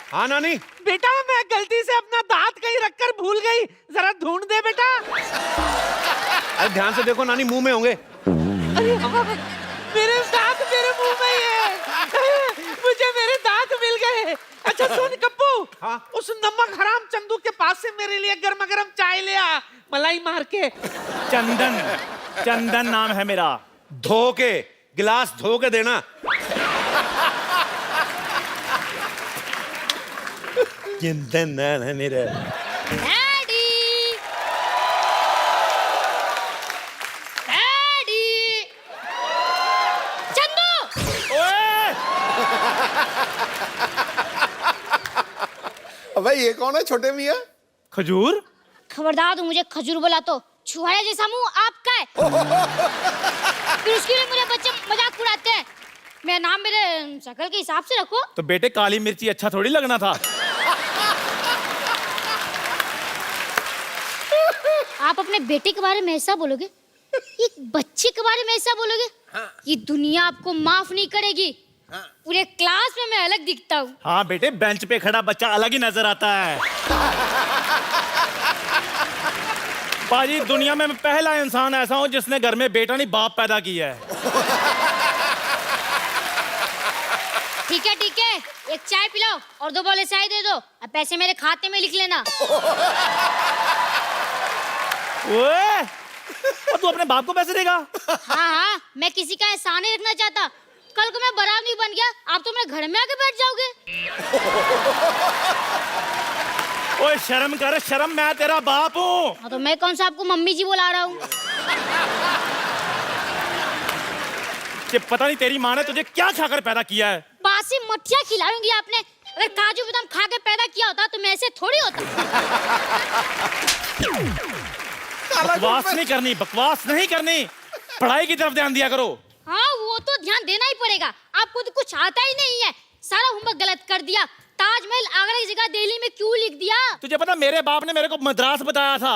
हाँ नानी। बेटा मैं गलती से अपना दांत कहीं रखकर भूल गई, जरा ढूंढ दे बेटा। अरे ध्यान से देखो नानी, मुंह में होंगे। अरे हाँ, मेरे दांत मेरे मुंह में ही है। मुझे मेरे दांत मिल गए। अच्छा सुन कप्पू, हाँ? उस नमक हराम चंदू के पास से मेरे लिए गर्मा गर्म चाय ले आ, मलाई मार के। चंदन, चंदन नाम है मेरा। धो के, गिलास धो के देना। चंदन नाम है मेरा। Daddy, daddy, Chandu. ओए! अबे ये कौन है छोटे मियाँ? खजूर? खबरदार तू मुझे खजूर बोला तो छुहारे जैसा मुंह आपका है। फिर उसके लिए मुझे बच्चे मजाक उड़ाते हैं। मेरा नाम मेरे शक्ल के हिसाब से रखो। तो बेटे काली मिर्ची अच्छा थोड़ी लगना था। आप अपने बेटे के बारे में ऐसा बोलोगे, एक बच्चे के बारे में ऐसा बोलोगे? ये दुनिया आपको माफ नहीं करेगी। पूरे क्लास में मैं अलग दिखता हूँ। हाँ बेटे, बेंच पे खड़ा बच्चा अलग ही नजर आता है। बाजी, दुनिया में मैं पहला इंसान ऐसा हूँ जिसने घर में बेटा नहीं बाप पैदा किया है। ठीक है, एक चाय पिलाओ और 2 बोले चाय दे दो। अब पैसे मेरे खाते में लिख लेना। ओए! और तू अपने बाप को पैसे देगा? हाँ, मैं किसी का एहसान नहीं रखना चाहता। कल को मैं बराबर नहीं बन गया, आप तो मेरे घर में आके बैठ जाओगे। ओए शर्म कर, शर्म, मैं तेरा बाप हूँ। हाँ, तो मैं कौन सा आपको मम्मी जी बुला रहा हूँ? कि पता नहीं तेरी माँ ने तुझे क्या खाकर पैदा किया है। बासी मठिया खिलाऊंगी आपने। अगर काजू बादाम खा के पैदा किया होता तो मैं ऐसे थोड़ी होता। बकवास नहीं करनी, बकवास नहीं करनी। पढ़ाई की तरफ ध्यान दिया करो। हाँ, वो तो ध्यान देना ही पड़ेगा। आपको तो कुछ आता ही नहीं है, सारा होमवर्क गलत कर दिया। ताजमहल आगरा की जगह दिल्ली में क्यों लिख दिया? तुझे पता मेरे बाप ने मेरे को मद्रास बताया था।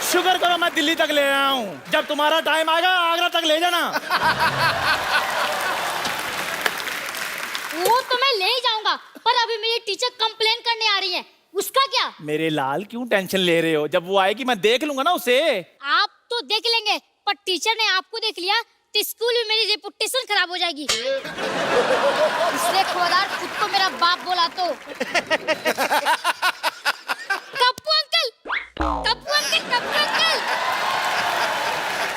शुगर करो मैं दिल्ली तक ले आया हूँ। जब तुम्हारा टाइम आएगा आगरा तक ले जाना। वो तो मैं ले ही जाऊंगा, पर अभी मेरी टीचर कंप्लेन करने आ रही है। उसका क्या? मेरे लाल क्यों टेंशन ले रहे हो? जब वो आएगी मैं देख लूंगा ना उसे। आप तो देख लेंगे, पर टीचर ने आपको देख लिया तो स्कूल में मेरी रेपुटेशन खराब हो जाएगी। इसलिए खबरदार, खुद को मेरा बाप बोला तो। Kappu uncle, Kappu uncle, Kappu uncle,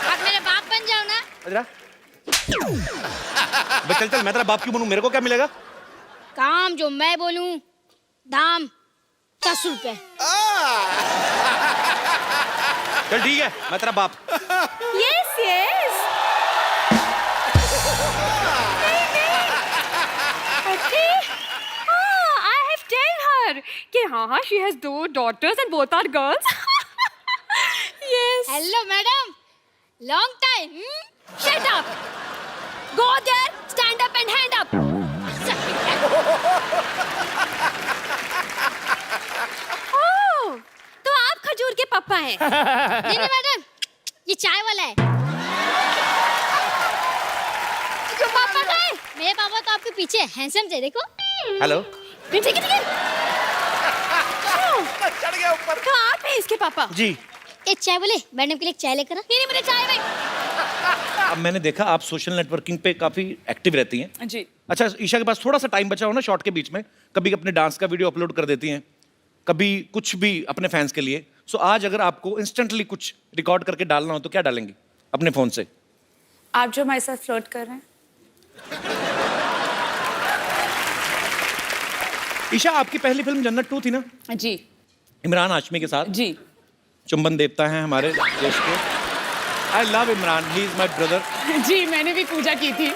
आप मेरे बाप बन जाओ ना। अजरा चल चल, मैं तेरा बाप क्यों बनूं? मेरे को क्या मिलेगा? काम जो मैं बोलूं, दाम 10 रुपए। चल ठीक है, मैं तेरा बाप। Yes, yes. Okay. I have tell her कि हाँ, she has 2 daughters and both are girls. Yes. Hello madam, long time. Shut up. Go there, stand up and hand up. Oh, तो आप खजूर के पापा हैं? नहीं मैडम, ये चाय वाला है। तो पापा का है? मेरे पापा तो आपके पीछे हैंडसम थे, देखो। हेलो। ठीक है। चढ़ गया ऊपर। कहाँ आप हैं इसके पापा? जी। एक चाय बोले, मैडम के लिए चाय लेकर आ। नहीं, मुझे चाय भाई। अब मैंने देखा आप सोशल नेटवर्किंग पे काफी एक्टिव रहती हैं। जी। अच्छा, ईशा के पास थोड़ा सा टाइम बचा हो ना शॉर्ट के बीच में, कभी अपने डांस का वीडियो अपलोड कर देती हैं, कभी कुछ भी अपने फैंस के लिए। सो आज अगर आपको इंस्टेंटली कुछ रिकॉर्ड करके डालना हो तो क्या डालेंगी अपने फोन से? आप जो हमारे साथ फ्लर्ट कर रहे हैं। ईशा, आपकी पहली फिल्म जन्नत 2 थी ना? जी। इमरान हाशमी के साथ। जी। चुंबन देवता हैं हमारे देश के। I love Imran, he is my brother. जी, मैंने भी पूजा की थी।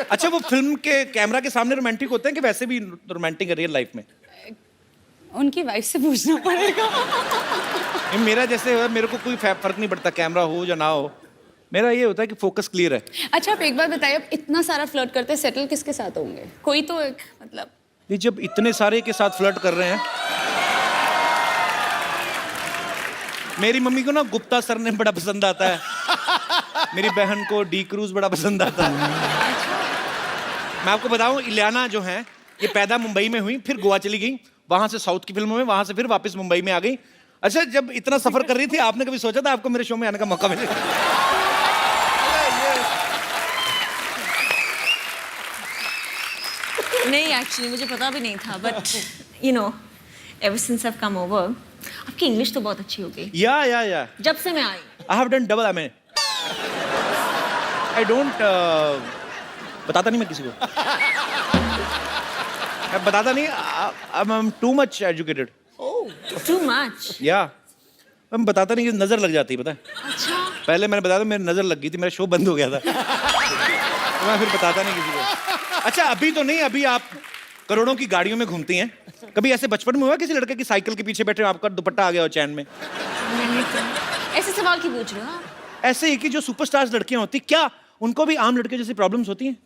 अच्छा, वो फिल्म के कैमरा के सामने रोमांटिक होते हैं कि वैसे भी रोमांटिक है रियल लाइफ में? उनकी वाइफ से पूछना पड़ेगा। मेरा जैसे है, मेरे को कोई फर्क नहीं पड़ता कैमरा हो या ना हो, मेरा ये होता है कि फोकस क्लियर है। अच्छा, आप एक बार बताइए, आप इतना सारा फ्लर्ट करते हैं, सेटल किसके साथ होंगे? कोई तो एक, मतलब ये जब इतने सारे के साथ फ्लर्ट कर रहे हैं। मेरी मम्मी को ना गुप्ता सर ने बड़ा पसंद आता है, मेरी बहन को डी क्रूज बड़ा पसंद आता है। मैं आपको बताऊं, इलियाना जो है ये पैदा मुंबई में हुई, फिर गोवा चली गई, वहां से साउथ की फिल्मों में, वहां से फिर वापस मुंबई में आ गई। अच्छा, जब इतना सफर कर रही थी, आपने कभी सोचा था आपको मेरे शो में आने का मौका मिलेगा? नहीं, एक्चुअली मुझे पता भी नहीं था, but you know ever since I have come over, आपकी इंग्लिश तो बहुत अच्छी हो गई या जब से मैं आई। I have done double I don't बताता नहीं मैं किसी को। मैं बताता नहीं, I am too much educated. Too much? या मैं बताता नहीं कि नजर लग जाती है, पता है? अच्छा। पहले मैंने बताया था, मेरी नजर लग गई थी, मेरा शो बंद हो गया था। तो मैं फिर बताता नहीं किसी को। अच्छा, अभी तो नहीं, अभी आप करोड़ों की गाड़ियों में घूमती हैं। कभी ऐसे बचपन में हुआ किसी लड़के की साइकिल के पीछे बैठे आपका दुपट्टा आ गया हो चैन में? नहीं तो ऐसे सवाल क्यों पूछ रहे हो आप? ऐसे ही कि जो सुपरस्टार्स लड़कियां होती, क्या उनको भी आम लड़के जैसी प्रॉब्लम्स होती हैं?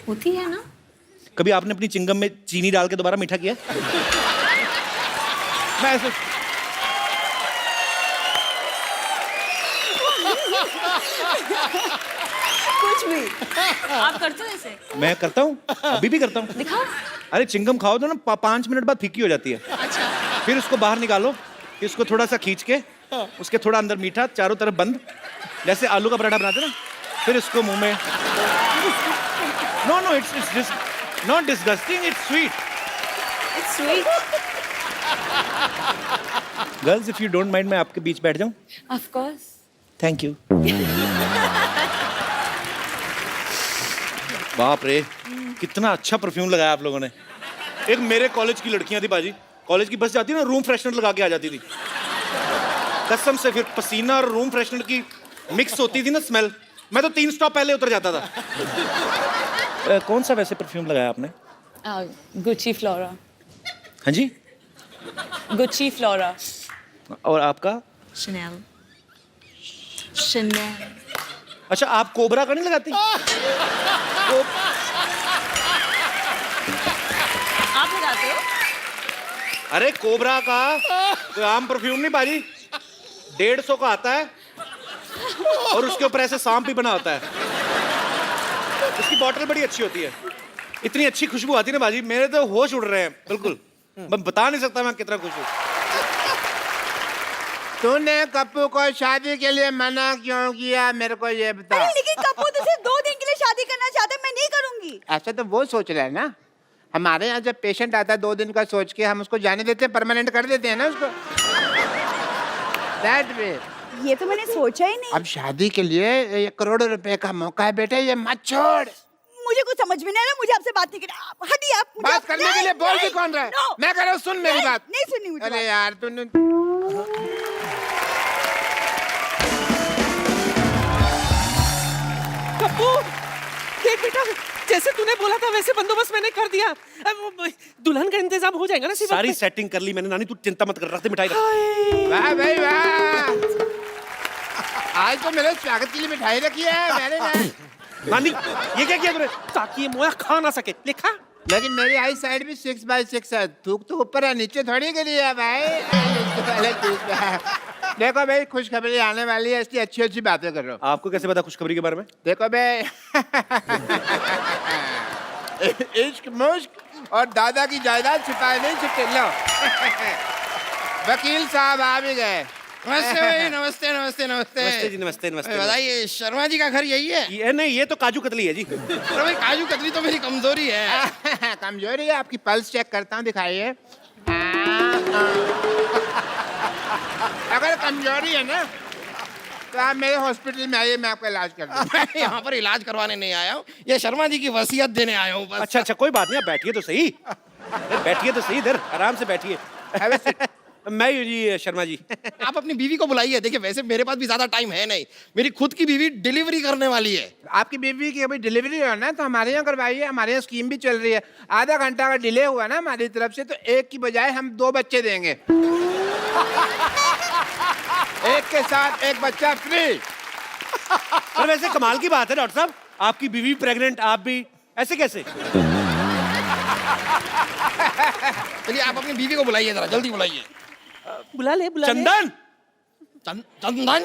होती है ना। कभी आपने अपनी चिंगम में चीनी डाल के दोबारा मीठा किया? मैं ऐसे कुछ भी आप करते हो ऐसे? मैं करता हूँ, अभी भी करता हूँ। दिखाओ। अरे चिंगम खाओ तो ना 5 मिनट बाद फीकी हो जाती है। अच्छा। फिर उसको बाहर निकालो, फिर उसको थोड़ा सा खींच के, उसके थोड़ा अंदर मीठा, चारों तरफ बंद, जैसे आलू का पराठा बनाते ना, फिर उसको मुंह में। No it's not disgusting, it's sweet. It's sweet. Girls, if you don't mind, मैं आपके बीच बैठ जाऊं? Of course. Thank you. बाप रे, कितना अच्छा परफ्यूम लगाया आप लोगों ने। एक मेरे कॉलेज की लड़कियां थी बाजी, कॉलेज की बस जाती ना, रूम फ्रेशनर लगा के आ जाती थी कसम से। फिर पसीना और रूम फ्रेशनर की मिक्स होती थी ना स्मेल, मैं तो 3 स्टॉप पहले उतर जाता था। कौन सा वैसे परफ्यूम लगाया आपने? Gucci Flora. हाँ जी? Gucci Flora. और आपका? शनेल। शनेल। अच्छा, आप कोबरा का नहीं लगाती? आप लगाते हो? अरे कोबरा का कोई आम परफ्यूम नहीं बाजी, 150 का आता है और उसके ऊपर ऐसे सांप भी बना होता है। उसकी बॉटल बड़ी अच्छी होती है, इतनी अच्छी खुशबू आती है ना बाजी, मेरे तो होश उड़ रहे हैं बिल्कुल। मैं बता नहीं सकता मैं कितना खुश हूँ। तूने कप्पू को शादी के लिए मना क्यों किया, मेरे को ये बता। अरे लेकिन कप्पू तो सिर्फ 2 दिन के लिए शादी करना चाहते, मैं नहीं करूंगी। ऐसा तो वो सोच रहा है ना, हमारे यहाँ जब पेशेंट आता है 2 दिन का सोच के हम उसको जाने देते हैं, परमानेंट कर देते हैं ना उसको। That way। ये तो मैंने सोचा ही नहीं। अब शादी के लिए 1 करोड़ रुपए का मौका है बेटे, ये मत छोड़। मुझे कुछ समझ में नहीं आ रहा, मुझे आपसे बात नहीं करनी। आप हटिए, आप मुझे बात करने के लिए बोल भी कौन रहा है? मैं कह रहा हूँ, सुन मेरी बात। नहीं सुननी मुझे। अरे यार तूने कप्पू, देख बेटा, जैसे तूने बोला था वैसे बंदोबस्त मैंने कर दिया। अब वो दुल्हन का इंतजाम हो जाएगा ना? सारी सेटिंग कर ली मैंने नानी, तू चिंता मत कर, रखते मिठाई रख। वाह भाई वाह, आज तो मेरे स्वागत के लिए मिठाई रखी है मैंने ना। नानी ये क्या किया तूने? ताकि ये मोया खा ना सके। लिखा? लेकिन मेरी आई साइड भी 6x6 है, थूक तो ऊपर है, नीचे थोड़ी गिरी है भाई। पहले देखो भाई, खुशखबरी आने वाली है, इसलिए अच्छी अच्छी बातें कर रहा हूँ। आपको कैसे पता खुशखबरी के बारे में? देखो भाई, इश्क मुश्क और दादा की जायदाद छिपाए नहीं छिपे। लो वकील साहब आ भी गए। नमस्ते भाई, नमस्ते नमस्ते नमस्ते। नमस्ते जी, नमस्ते नमस्ते। बताइए, शर्मा जी का घर यही है? ये नहीं, ये तो काजू कतली है जी। अरे भाई, काजू कतली तो मेरी कमजोरी है। कमजोरी है आपकी? पल्स चेक करता हूँ, दिखाइए। अगर कमजोरी है ना तो आप मेरे हॉस्पिटल में आइए, मैं आपका इलाज कर दूँ। मैं यहाँ पर इलाज करवाने नहीं आया हूँ, ये शर्मा जी की वसीयत देने आया हूँ बस। अच्छा, कोई बात नहीं, आप बैठिए तो सही। बैठिए तो सही, इधर आराम से बैठिए। मैं जी शर्मा जी। आप अपनी बीवी को बुलाइए। देखिए, वैसे मेरे पास भी ज्यादा टाइम है नहीं, मेरी खुद की बीवी डिलीवरी करने वाली है। आपकी बीवी की अभी डिलीवरी हो ना, तो हमारे यहाँ करवाइए, हमारे यहाँ स्कीम भी चल रही है। आधा घंटा का डिले हुआ ना हमारी तरफ से, तो 1 की बजाय हम 2 बच्चे देंगे। एक के साथ 1 बच्चा फ्री। पर वैसे कमाल की बात है डॉक्टर साहब, आपकी बीवी प्रेग्नेंट, आप भी, ऐसे कैसे? चलिए, आप अपनी बीवी को बुलाइए, जरा जल्दी बुलाइए। बुला ले, बुला ले। चंदन। चंदन?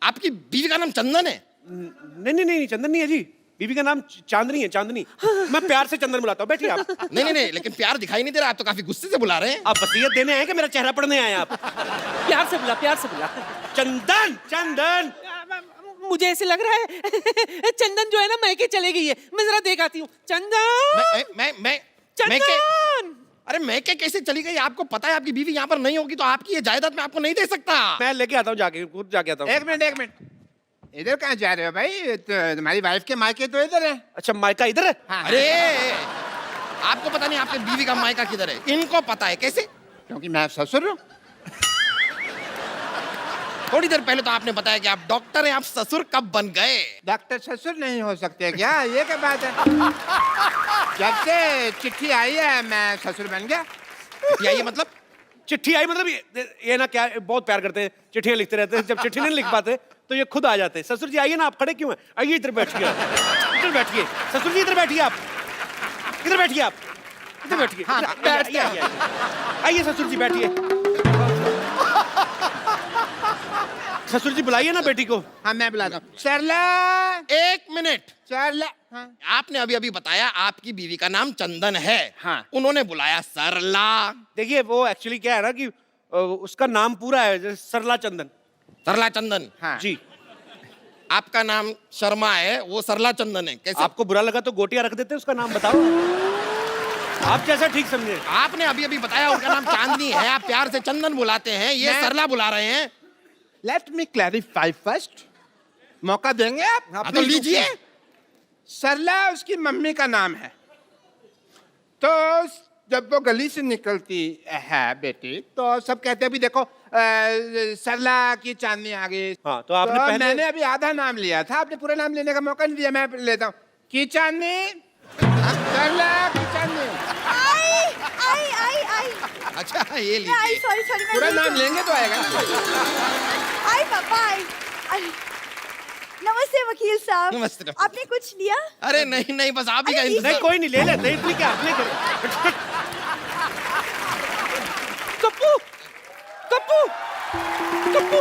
आपकी बीवी का नाम चंदन है? नहीं नहीं नहीं, चंदन नहीं है जी, बीवी का नाम चांदनी है, चांदनी। मैं प्यार से चंदन बुलाता हूँ, बैठिए आप। नहीं, लेकिन प्यार दिखाई नहीं दे रहा, आप तो काफी गुस्से से बुला रहे हैं। आप वसीयत देने आए कि मेरा चेहरा पढ़ने आए आप? प्यार से बुला, प्यार से बुला। चंदन, चंदन। मुझे ऐसे लग रहा है चंदन जो है ना मैके चले गई है। मैं जरा देख आती हूँ। चंदन, मैं चंदन। अरे मैं कैसे चली गई? आपको पता है आपकी बीवी यहाँ पर नहीं होगी तो आपकी ये जायदाद मैं आपको नहीं दे सकता। मैं लेके आता हूँ, जाके खुद जाके आता हूँ। एक मिनट, इधर कहाँ जा रहे हो भाई? तो तुम्हारी वाइफ के मायके तो इधर है। अच्छा, मायका इधर है? हाँ, अरे आपको पता नहीं आपके बीवी का मायका किधर है? इनको पता है। कैसे? क्योंकि मैं ससुर हूँ। थोड़ी देर पहले तो आपने बताया कि आप डॉक्टर हैं, आप ससुर कब बन गए? डॉक्टर ससुर नहीं हो सकते क्या? ये क्या बात है? जब से चिट्ठी आई है मैं ससुर बन गया। या ये मतलब? चिट्ठी आई मतलब ये ना क्या बहुत प्यार करते हैं, चिट्ठियां लिखते रहते हैं। जब चिट्ठी नहीं लिख पाते तो ये खुद आ जाते हैं। ससुर जी आइए ना, आप खड़े क्यों हैं? आइए इधर बैठिए, इधर बैठिए। ससुर जी इधर बैठिए, आप इधर बैठिए, आप इधर बैठिए। आइए ससुर जी बैठिए। ससुर जी बुलाइए ना बेटी को। हाँ मैं बुलाता हूँ। सरला, 1 मिनट। सरला। हाँ। आपने अभी बताया आपकी बीवी का नाम चंदन है। हाँ। उन्होंने बुलाया सरला। देखिए वो एक्चुअली क्या है ना कि उसका नाम पूरा है जैसे सरला चंदन। सरला चंदन। हाँ। जी। आपका नाम शर्मा है, वो सरला चंदन है। कैसे? आपको बुरा लगा तो गोटियां रख देते, उसका नाम बताओ। आप जैसा ठीक समझे। आपने अभी बताया उनका नाम चांदनी है, आप प्यार से चंदन बुलाते हैं, ये सरला बुला रहे हैं। Let me clarify first. मौका देंगे आप? हाँ, तो लीजिए। सरला उसकी मम्मी का नाम है। तो जब वो गली से निकलती है बेटी तो सब कहते हैं भी देखो सरला की चांदनी आ गई। हाँ, तो आपने पहले... मैंने अभी आधा नाम लिया था, आपने पूरा नाम लेने का मौका नहीं दिया। मैं लेता हूँ की चांदनी, सरला की चांदनी। आई अच्छा ये आई लीजिए। सॉरी पूरा नाम लेंगे तो आएगा। आई पापा आई। नमस्ते वकील साहब। नमस्ते। आपने कुछ लिया? अरे नहीं, बस आप ही का अरे, इंतजार। नहीं कोई नहीं, ले लेते इतनी क्या नहीं करे। कप्पू, कप्पू, कप्पू,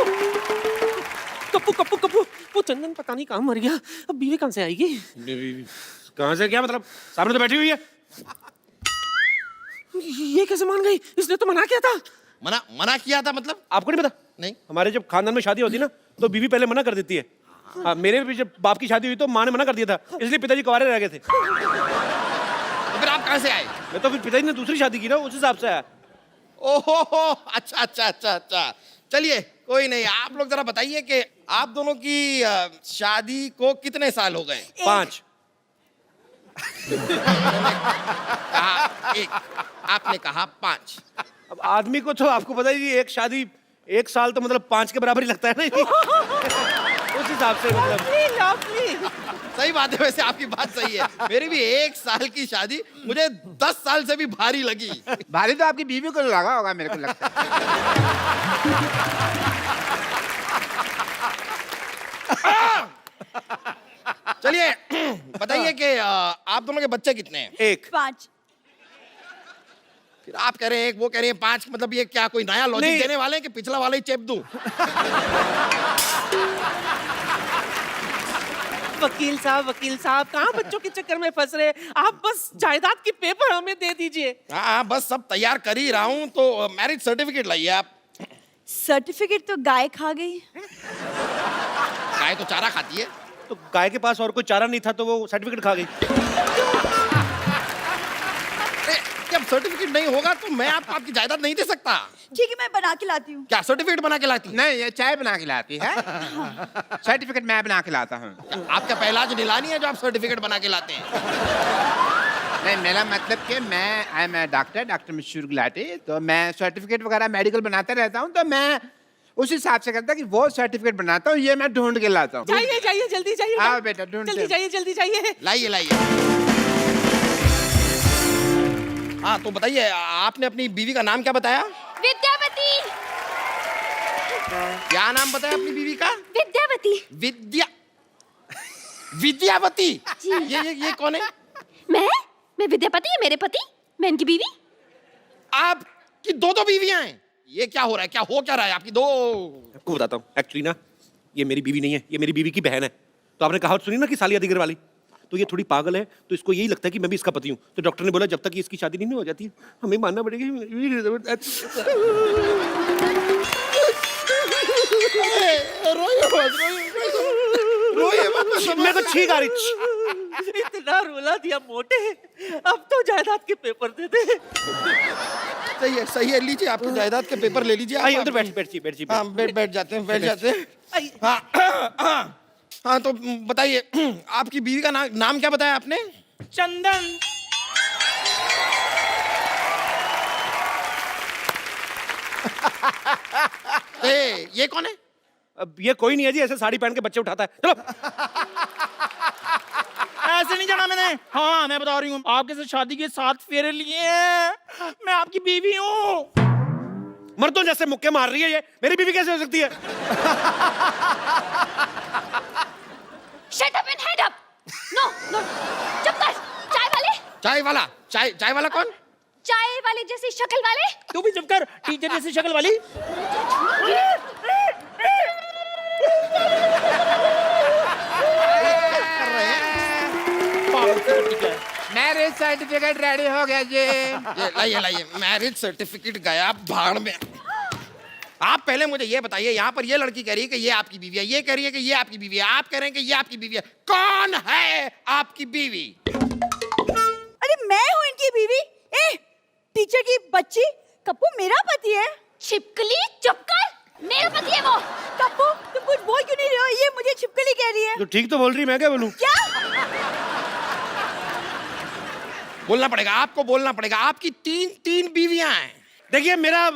कप्पू, कप्पू, कप्पू। वो चंदन पता नहीं कहाँ मर गया। अब बीवी कहाँ से आएगी? कहाँ से क्या मतलब? सामने तो बैठी हुई है। ये कैसे मान गई? इसने तो मना किया था। मना किया था मतलब? आपको नहीं पता? नहीं। हमारे जब खानदान में शादी होती है ना तो बीवी पहले मना कर देती है। हाँ, मेरे भी जब बाप की शादी हुई तो माँ ने मना कर दिया था, इसलिए पिताजी कुंवारे रह गए थे। तो फिर आप कहाँ से आए? मैं तो फिर पिताजी ने दूसरी शादी की ना, उस हिसाब से आया। ओहो, अच्छा। चलिए कोई नहीं, आप लोग जरा बताइए कि आप दोनों की शादी को कितने साल हो गए? 5। एक। आपने कहा 5। अब आदमी को तो आपको पता ही, एक शादी 1 साल तो मतलब 5 के बराबर ही लगता है ना। उस हिसाब से मतलब सही बात है, वैसे आपकी बात सही है। मेरी भी 1 साल की शादी मुझे 10 साल से भी भारी लगी। भारी तो आपकी बीवी को लगा होगा, मेरे को लगता है। चलिए बताइए कि आप दोनों के बच्चे कितने हैं? 1। 5। फिर आप कह रहे हैं 1, वो कह रहे हैं 5, मतलब ये क्या कोई नया लॉजिक नहीं। देने वाले हैं कि पिछला वाला ही चेप दूं? वकील साहब कहाँ बच्चों के चक्कर में फंस रहे? आप बस जायदाद की पेपर हमें दे दीजिए। हाँ, बस सब तैयार कर ही रहा हूँ, तो मैरिज सर्टिफिकेट लाइए आप। सर्टिफिकेट तो गाय खा गई। गाय तो चारा खाती है। तो गाय के पास और कोई चारा नहीं था तो वो सर्टिफिकेट खा गई। जब सर्टिफिकेट नहीं होगा तो मैं आपको आपकी जायदाद नहीं दे सकता। ठीक है, मैं बना के लाती हूँ। क्या सर्टिफिकेट बना के लाती? नहीं, ये चाय बना के लाती है। सर्टिफिकेट मैं बना के लाता हूँ। आपका पहला जो नीलानी है जो आप सर्टिफिकेट बना के लाते हैं? नहीं, मेरा मतलब कि आई एम डॉक्टर मशहूर गुलाटी, तो मैं सर्टिफिकेट वगैरह मेडिकल बनाता रहता हूँ, तो मैं उस हिसाब से करता कि वो सर्टिफिकेट बनाता हूँ, ये मैं ढूंढ के लाता हूँ। जाइए जल्दी जाइए। आओ बेटा, ढूंढते जल्दी जाइए। लाइए। हाँ तो बताइए, आपने अपनी बीवी का नाम क्या बताया? विद्यावती। क्या नाम बताया अपनी बीवी का? विद्यावती। विद्यावती। ये कौन है? मैं विद्यापति है मेरे पति, मैं इनकी बीवी। आपकी 2 बीवियां हैं? ये क्या हो रहा है? क्या रहा है आपकी 2? आपको बताता हूँ, एक्चुअली ना ये मेरी बीवी नहीं है, ये मेरी बीवी की बहन है। तो आपने कहावत सुनी ना कि साली अधिगर वाली, तो ये थोड़ी पागल है, तो इसको यही लगता है कि मैं भी इसका पति हूँ। तो डॉक्टर ने बोला जब तक ये इसकी शादी नहीं हो जाती हमें मानना पड़ेगा। मैं तो छींक आ रही। इतना रुला दिया मोटे, अब तो जायदाद के पेपर दे दे। सही है, लीजिए आपके जायदाद के पेपर ले लीजिए। आइए उधर बैठिए। हाँ, बैठ जाते हैं। हाँ, तो बताइए आपकी बीवी का नाम क्या बताया आपने? चंदन। ये कौन है? अब ये कोई नहीं है जी, ऐसे साड़ी पहन के बच्चे उठाता है। चलो। ऐसे नहीं जाना मैंने। हाँ, मैं बता रही हूँ, आपके साथ शादी के 7 फेरे लिए हैं। मैं आपकी बीवी हूँ। मर्दों जैसे मुक्के मार रही है ये, मेरी बीवी कैसे हो सकती है? Shut up and head up. No. चुप कर। चाय वाला कौन? चाय वाले जैसी शक्ल वाले। तू भी चुप कर, टीचर जैसी शक्ल वाली। मैरिज सर्टिफिकेट रेडी हो गया जी। लाइए मैरिज सर्टिफिकेट गया भाड़ में। आप पहले मुझे ये बताइए, यहाँ पर ये लड़की कह रही है कि ये आपकी बीवी है, ये कह रही है कि ये आपकी बीवी है, आप कह रहे हैं कि ये आपकी बीवी है। कौन है आपकी बीवी? अरे मैं हूँ इनकी बीवी। टीचर की बच्ची, कप्पू मेरा पति है। छिपकली चुप कर, मेरा पति है वो। कप्पू तुम कुछ बोल क्यों नहीं रहे हो? ये मुझे छिपकली कह रही है। तो ठीक तो बोल रही, मैं क्या बोलूं? क्या? बोलना पड़ेगा, आपको बोलना पड़ेगा। आपकी तीन बीवियां हैं। देखिए मेरा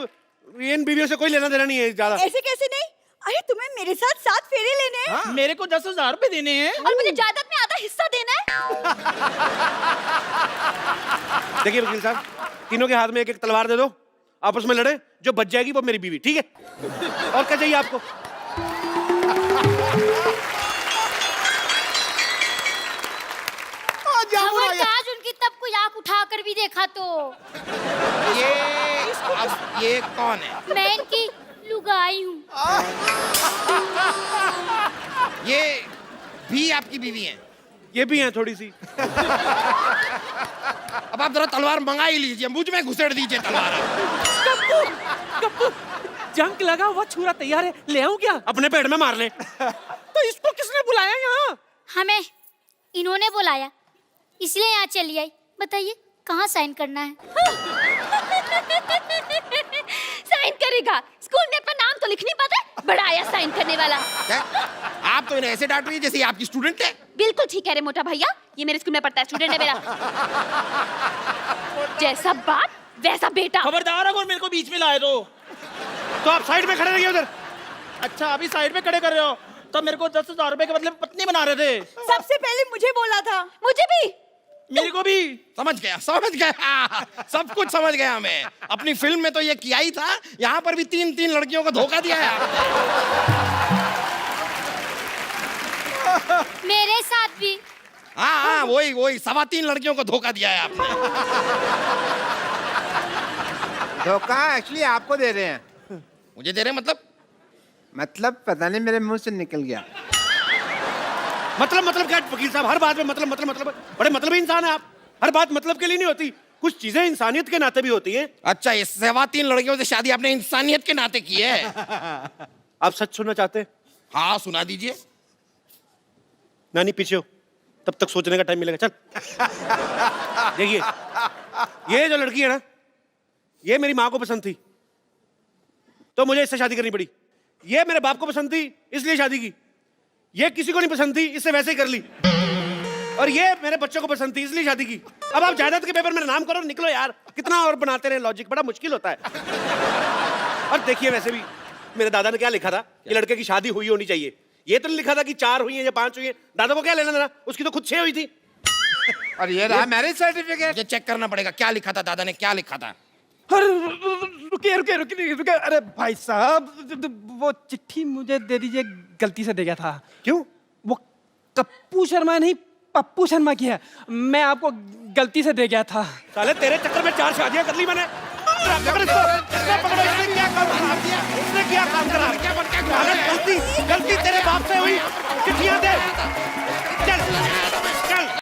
इन बीवियों से कोई लेना देना नहीं है ज्यादा। ऐसे कैसे नहीं? अरे तुम्हें मेरे साथ 7 फेरे लेने हैं। हाँ? मेरे को 10,000 रुपए देने हैं और मुझे जायदाद में आधा हिस्सा देना है। देखिए वकील साहब, तीनों के हाथ में एक तलवार दे दो, आपस में लड़े, जो बच जाएगी वो मेरी बीवी, ठीक है? और क्या चाहिए आपको? खबरदार उनकी तब कोई आंख उठाकर भी देखा तो। ये कौन है? मैं इनकी लुगाई हूँ। ये भी आपकी बीवी हैं? ये भी हैं थोड़ी सी। अब आप जरा तलवार मंगा ही लीजिए, मुझ में घुसेड़ दीजिए तलवार। कप्पू जंग लगा हुआ छुरा तैयार है, ले आऊं क्या? अपने पेट में मार ले। तो इसको किसने बुलाया यहाँ? हमें इन्होंने बुलाया, इसलिए यहाँ चली आई। बताइए कहाँ साइन करना है? साइन करेगा? स्कूल में अपना नाम तो लिख नहीं पाता, बड़ा आया साइन करने वाला। क्या? आप तो इन्हें ऐसे डांट रही है जैसे आपकी स्टूडेंट है। बिल्कुल ठीक है रे मोटा भैया, ये मेरे स्कूल में पढ़ता है, स्टूडेंट है मेरा। जैसा बाप वैसा बेटा। खबरदार अगर मेरे को बीच में लाए तो आप साइड में खड़े रहिए उधर। अच्छा, अभी साइड में खड़े कर रहे हो तो मेरे को 10,000 रुपए के बदले पत्नी बना रहे थे। सबसे पहले मुझे बोला था। मुझे भी, मेरे को भी। समझ गया सब कुछ समझ गया मैं। अपनी फिल्म में तो ये किया ही था, यहाँ पर भी 3 लड़कियों को धोखा दिया है। मेरे साथ भी। हाँ, वही 3.25 लड़कियों को धोखा दिया है आपने। धोखा एक्चुअली आपको दे रहे हैं। मुझे दे रहे हैं मतलब पता नहीं मेरे मुंह से निकल गया। मतलब क्या वकील साहब, हर बात में मतलब बड़े मतलबी इंसान है आप। हर बात मतलब के लिए नहीं होती, कुछ चीजें इंसानियत के नाते भी होती हैं। अच्छा, ये 3.25 लड़कियों से शादी आपने इंसानियत के नाते की है? आप सच सुनना चाहते हैं? हाँ, सुना दीजिए। नानी पीछे हो, तब तक सोचने का टाइम मिलेगा। चल देखिए, ये जो लड़की है ना, ये मेरी माँ को पसंद थी तो मुझे इससे शादी करनी पड़ी। ये मेरे बाप को पसंद थी इसलिए शादी की। ये किसी को नहीं पसंद थी, इससे वैसे ही कर ली। और ये मेरे बच्चों को पसंद थी इसलिए शादी की। अब आप जायदाद के पेपर मेरा नाम करो, निकलो यार। कितना और बनाते रहे लॉजिक, बड़ा मुश्किल होता है। और देखिए, वैसे भी मेरे दादा ने क्या लिखा था कि लड़के की शादी हुई होनी चाहिए। ये तो नहीं लिखा था कि 4 हुई है या 5 हुई है। दादा को क्या लेना देना, उसकी तो खुद 6 हुई थी। और ये रहा मैरिज सर्टिफिकेट। ये चेक करना पड़ेगा, क्या लिखा था दादा ने, क्या लिखा था। रुकिए। अरे भाई साहब, वो चिट्ठी मुझे दे दीजिए, गलती से दे गया था। क्यों? वो कप्पू शर्मा नहीं, पप्पू शर्मा की है। मैं आपको गलती से दे गया था। साले तेरे चक्कर में 4 शादियां कर ली मैंने। पकड़ इसको, पकड़ो। इसने क्या काम करा? गलती तेरे बाप से हुई। चिट्ठियां दे। चल